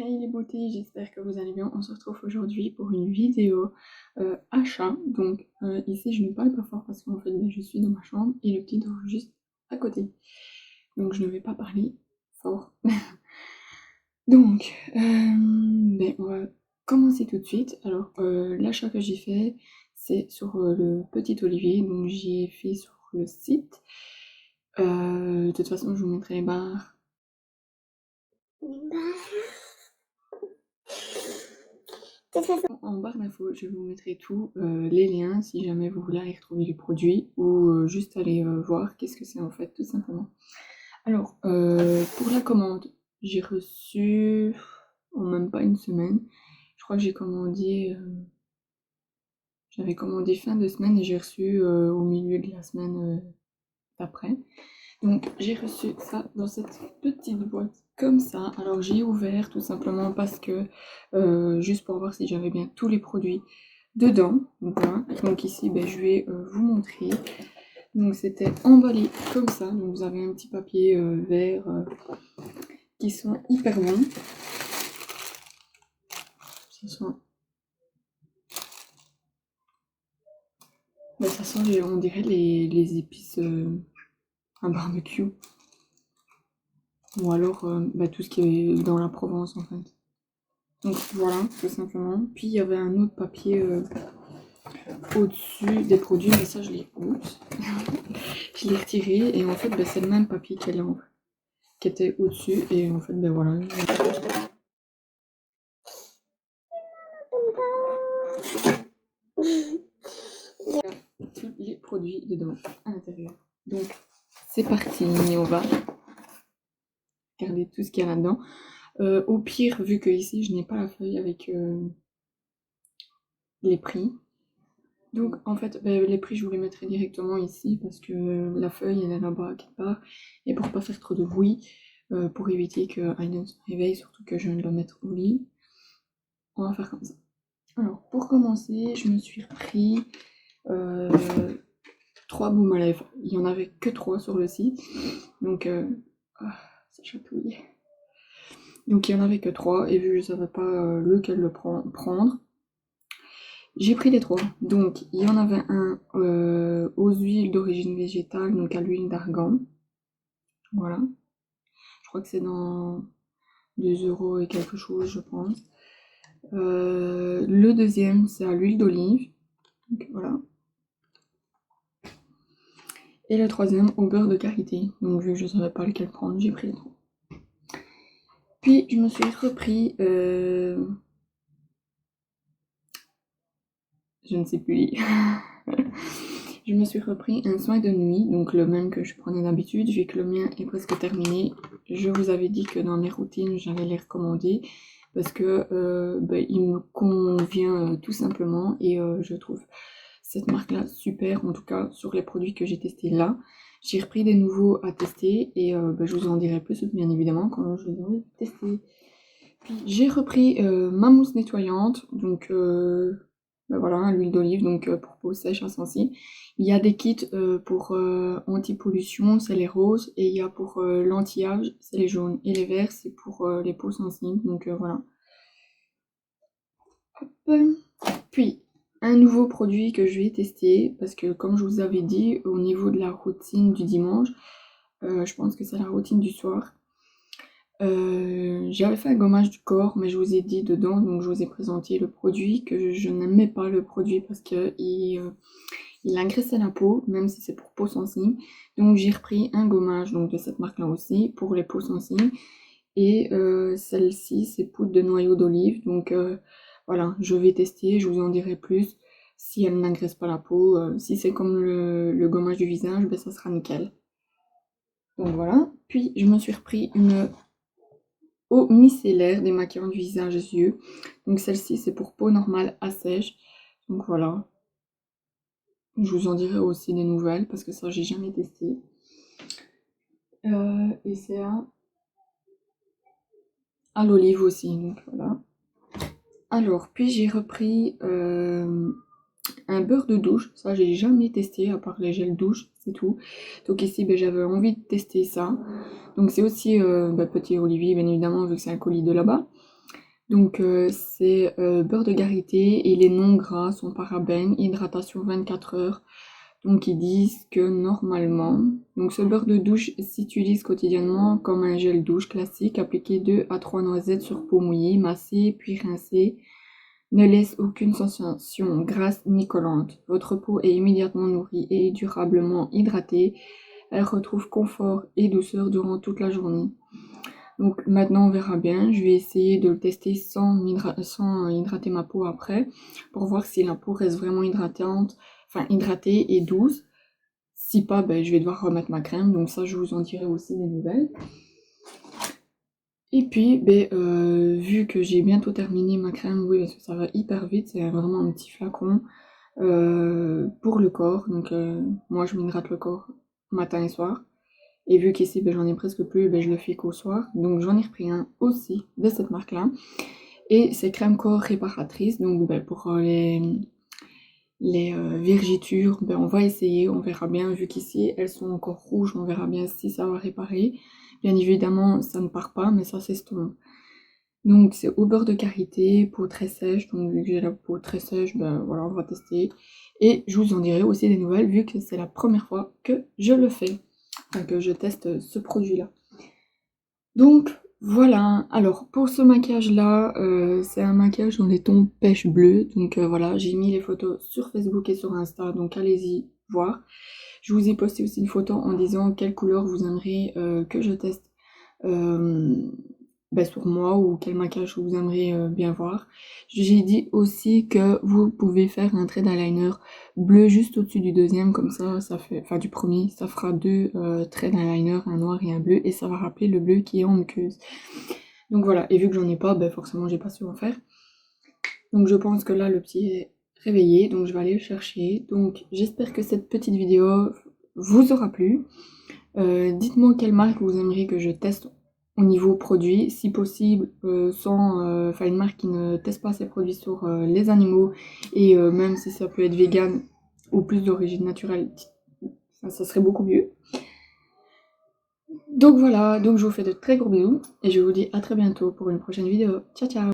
Hey les beautés, j'espère que vous allez bien. On se retrouve aujourd'hui pour une vidéo achat. Donc ici je ne parle pas fort parce qu'en fait je suis dans ma chambre et le petit dort juste à côté. Donc je ne vais pas parler fort. Donc on va commencer tout de suite. Alors l'achat que j'ai fait c'est sur le Petit Olivier. Donc j'y ai fait sur le site. De toute façon je vous mettrai les barres. De toute façon, en barre d'infos, je vous mettrai tous les liens si jamais vous voulez aller retrouver les produits ou juste aller voir qu'est-ce que c'est en fait, tout simplement. Alors, pour la commande, j'ai reçu en même pas une semaine. Je crois que j'avais commandé fin de semaine et j'ai reçu au milieu de la semaine d'après. Donc j'ai reçu ça dans cette petite boîte comme ça. Alors j'ai ouvert tout simplement parce que juste pour voir si j'avais bien tous les produits dedans. Voilà. Donc ici je vais vous montrer. Donc c'était emballé comme ça. Donc vous avez un petit papier vert qui sont hyper bons. Ça sent on dirait les épices à barbecue. Ou alors tout ce qui est dans la Provence en fait. Donc voilà, tout simplement. Puis il y avait un autre papier au-dessus des produits, mais ça je l'ai je l'ai retiré et en fait c'est le même papier qui était au-dessus et en fait voilà. Il y a tous les produits dedans à l'intérieur. Donc c'est parti, on va regarder tout ce qu'il y a là-dedans. Au pire, vu que ici je n'ai pas la feuille avec les prix. Donc en fait les prix je vous les mettrai directement ici parce que la feuille elle est là-bas quelque part et pour pas faire trop de bruit, pour éviter que Aiden se réveille, surtout que je viens de le mettre au lit, on va faire comme ça. Alors pour commencer je me suis repris 3 baumes à lèvres, il y en avait que 3 sur le site donc ça chatouille. Donc il y en avait que 3 et vu que je savais pas lequel prendre, j'ai pris les 3. Donc, il y en avait un aux huiles d'origine végétale, donc à l'huile d'argan. Voilà. Je crois que c'est dans 2 € et quelque chose, je pense. Le deuxième, c'est à l'huile d'olive. Donc, voilà. Et le troisième, au beurre de karité. Donc, vu que je ne savais pas lequel prendre, j'ai pris les 3. Puis, je me suis repris... je ne sais plus lire. Je me suis repris un soin de nuit, donc le même que je prenais d'habitude, vu que le mien est presque terminé. Je vous avais dit que dans mes routines, j'allais les recommander parce que il me convient tout simplement et je trouve cette marque-là super, en tout cas sur les produits que j'ai testés là. J'ai repris des nouveaux à tester et je vous en dirai plus bien évidemment quand je les aurai testés. Puis j'ai repris ma mousse nettoyante, donc voilà, l'huile d'olive, donc pour peau sèche insensible. Il y a des kits pour anti-pollution, c'est les roses, et il y a pour l'anti-âge, c'est les jaunes, et les verts, c'est pour les peaux sensibles, donc voilà. Hop. Puis, un nouveau produit que je vais tester, parce que comme je vous avais dit, au niveau de la routine du dimanche, je pense que c'est la routine du soir, j'avais fait un gommage du corps, mais je vous ai dit dedans, donc je vous ai présenté le produit, que je n'aimais pas le produit parce que il agressait la peau, même si c'est pour peau sensible. Donc j'ai repris un gommage donc de cette marque-là aussi, pour les peaux sensibles. Et celle-ci, c'est poudre de noyau d'olive. Donc voilà, je vais tester, je vous en dirai plus si elle n'agresse pas la peau. Si c'est comme le gommage du visage, ça sera nickel. Donc voilà. Puis je me suis repris une eau micellaire démaquillant du visage et des yeux. Donc celle-ci, c'est pour peau normale à sèche. Donc voilà. Je vous en dirai aussi des nouvelles parce que ça, j'ai jamais testé. Et c'est à l'olive aussi. Donc voilà. Alors, puis j'ai repris un beurre de douche. Ça, j'ai jamais testé à part les gels douche, c'est tout. Donc ici, j'avais envie de tester ça. Donc c'est aussi Petit Olivier, bien évidemment, vu que c'est un colis de là-bas. Donc c'est beurre de karité et les non gras sont parabènes, hydratation 24 heures. Donc ils disent que normalement, donc ce beurre de douche s'utilise quotidiennement comme un gel douche classique, appliqué 2 à 3 noisettes sur peau mouillée, massée puis rincée. Ne laisse aucune sensation grasse ni collante. Votre peau est immédiatement nourrie et durablement hydratée. Elle retrouve confort et douceur durant toute la journée. Donc maintenant on verra bien, je vais essayer de le tester sans hydrater ma peau après, pour voir si la peau reste vraiment hydratée et douce. Si pas, ben, je vais devoir remettre ma crème, donc ça je vous en dirai aussi des nouvelles. Et puis, ben, vu que j'ai bientôt terminé ma crème, oui, parce que ça va hyper vite, c'est vraiment un petit flacon pour le corps. Donc moi je m'hydrate le corps matin et soir. Et vu qu'ici ben, j'en ai presque plus, ben, je le fais qu'au soir. Donc j'en ai repris un aussi de cette marque-là. Et c'est crème corps réparatrice. Donc ben, pour les vergitures, ben, on va essayer, on verra bien. Vu qu'ici elles sont encore rouges, on verra bien si ça va réparer. Bien évidemment, ça ne part pas, mais ça s'estompe. Donc c'est au beurre de karité, peau très sèche. Donc vu que j'ai la peau très sèche, ben voilà, on va tester. Et je vous en dirai aussi des nouvelles, vu que c'est la première fois que je le fais. Enfin, que je teste ce produit-là. Donc voilà, alors pour ce maquillage là, c'est un maquillage dans les tons pêche bleu, donc voilà, j'ai mis les photos sur Facebook et sur Insta, donc allez-y voir. Je vous ai posté aussi une photo en disant quelle couleur vous aimeriez que je teste bah, sur moi, ou quel maquillage vous aimeriez bien voir. J'ai dit aussi que vous pouvez faire un trait d'eyeliner bleu juste au-dessus du deuxième, comme ça fait, enfin du premier, ça fera deux traits d'eyeliner, un noir et un bleu, et ça va rappeler le bleu qui est en muqueuse. Donc voilà, et vu que j'en ai pas, ben forcément j'ai pas su en faire. Donc je pense que là le petit est réveillé, donc je vais aller le chercher. Donc j'espère que cette petite vidéo vous aura plu. Dites-moi quelle marque vous aimeriez que je teste au niveau produit, si possible enfin une marque qui ne teste pas ses produits sur les animaux, et même si ça peut être vegan ou plus d'origine naturelle, ça serait beaucoup mieux. Donc voilà, donc je vous fais de très gros bisous et je vous dis à très bientôt pour une prochaine vidéo. Ciao ciao!